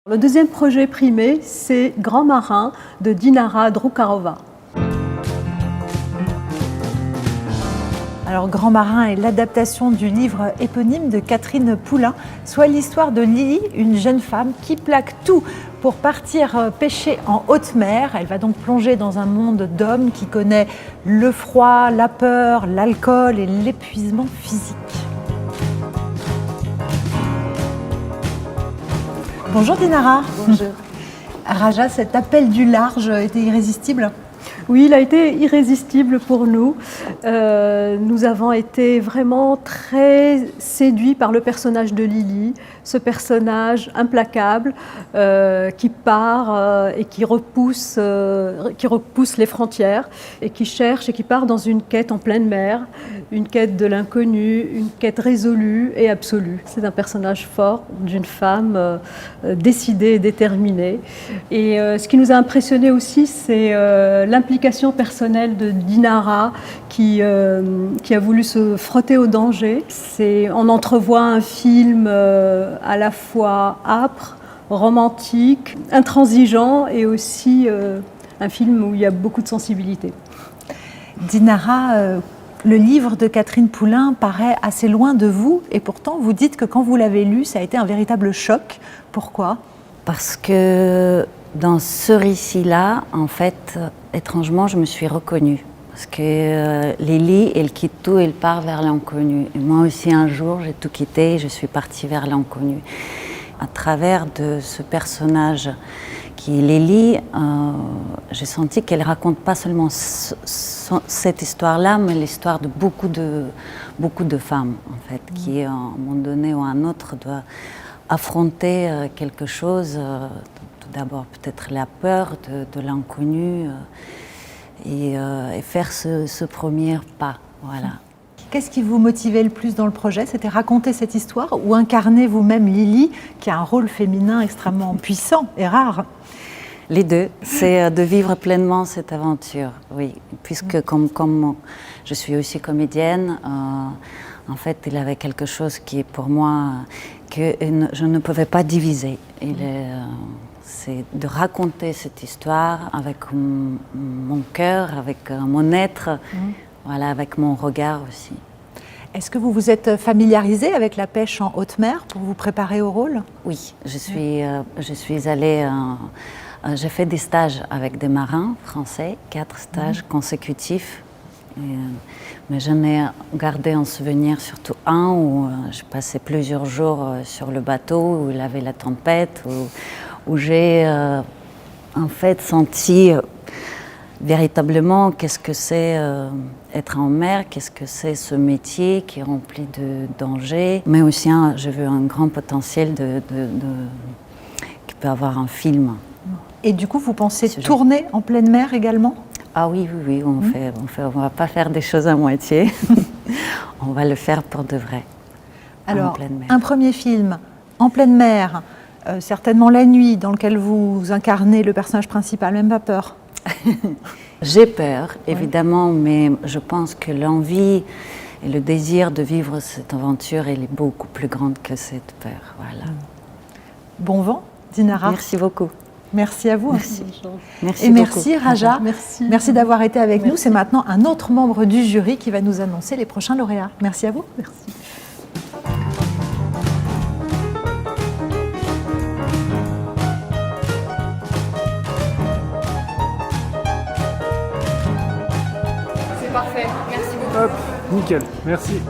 Le deuxième projet primé, c'est Grand Marin de Dinara Drukarova. Alors, Grand Marin est l'adaptation du livre éponyme de Catherine Poulain, soit l'histoire de Lily, une jeune femme qui plaque tout pour partir pêcher en haute mer. Elle va donc plonger dans un monde d'hommes qui connaît le froid, la peur, l'alcool et l'épuisement physique. Bonjour Dinara. Bonjour. Raja, cet appel du large était irrésistible? Oui, il a été irrésistible pour nous. Nous avons été vraiment très séduits par le personnage de Lily, ce personnage implacable qui part et qui repousse les frontières et qui cherche et qui part dans une quête en pleine mer, une quête de l'inconnu, une quête résolue et absolue. C'est un personnage fort d'une femme décidée et déterminée. Et ce qui nous a impressionné aussi, c'est l'implication personnelle de Dinara qui a voulu se frotter au danger. On entrevoit un film à la fois âpre, romantique, intransigeant et aussi un film où il y a beaucoup de sensibilité. Dinara, le livre de Catherine Poulain paraît assez loin de vous et pourtant vous dites que quand vous l'avez lu, ça a été un véritable choc. Pourquoi ? Parce que dans ce récit-là, en fait, étrangement, je me suis reconnue. Parce que Lily, elle quitte tout, elle part vers l'inconnu. Et moi aussi, un jour, j'ai tout quitté et je suis partie vers l'inconnu. À travers de ce personnage qui est Lily, j'ai senti qu'elle raconte pas seulement cette histoire-là, mais l'histoire de beaucoup de femmes, en fait, qui, à un moment donné ou à un autre, doivent affronter quelque chose. Tout d'abord, peut-être la peur de l'inconnu et faire ce premier pas. Voilà. Qu'est-ce qui vous motivait le plus dans le projet? C'était raconter cette histoire ou incarner vous-même Lily, qui a un rôle féminin extrêmement puissant et rare? Les deux, c'est de vivre pleinement cette aventure, oui. Puisque comme je suis aussi comédienne, en fait, il avait quelque chose qui est pour moi que je ne pouvais pas diviser. C'est de raconter cette histoire avec mon cœur, avec mon être, voilà, avec mon regard aussi. Est-ce que vous vous êtes familiarisée avec la pêche en haute mer pour vous préparer au rôle? Oui, je suis allée... j'ai fait des stages avec des marins français, 4 stages consécutifs. Mais j'en ai gardé en souvenir surtout un où je passais plusieurs jours sur le bateau, où il y avait la tempête, où j'ai en fait senti véritablement qu'est-ce que c'est être en mer, qu'est-ce que c'est ce métier qui est rempli de dangers, mais aussi j'ai vu un grand potentiel qui peut avoir un film. Et du coup, vous pensez tourner en pleine mer également? Ah oui, on va pas faire des choses à moitié. On va le faire pour de vrai. Alors, un premier film en pleine mer, certainement la nuit, dans lequel vous incarnez le personnage principal, même pas peur? J'ai peur, évidemment, mais je pense que l'envie et le désir de vivre cette aventure, elle est beaucoup plus grande que cette peur. Voilà. Bon vent, Dinara. Merci beaucoup. Merci à vous. Merci. Merci et merci beaucoup. Raja. Merci d'avoir été avec nous. C'est maintenant un autre membre du jury qui va nous annoncer les prochains lauréats. Merci à vous. Merci. C'est parfait. Merci beaucoup. Hop, nickel. Merci.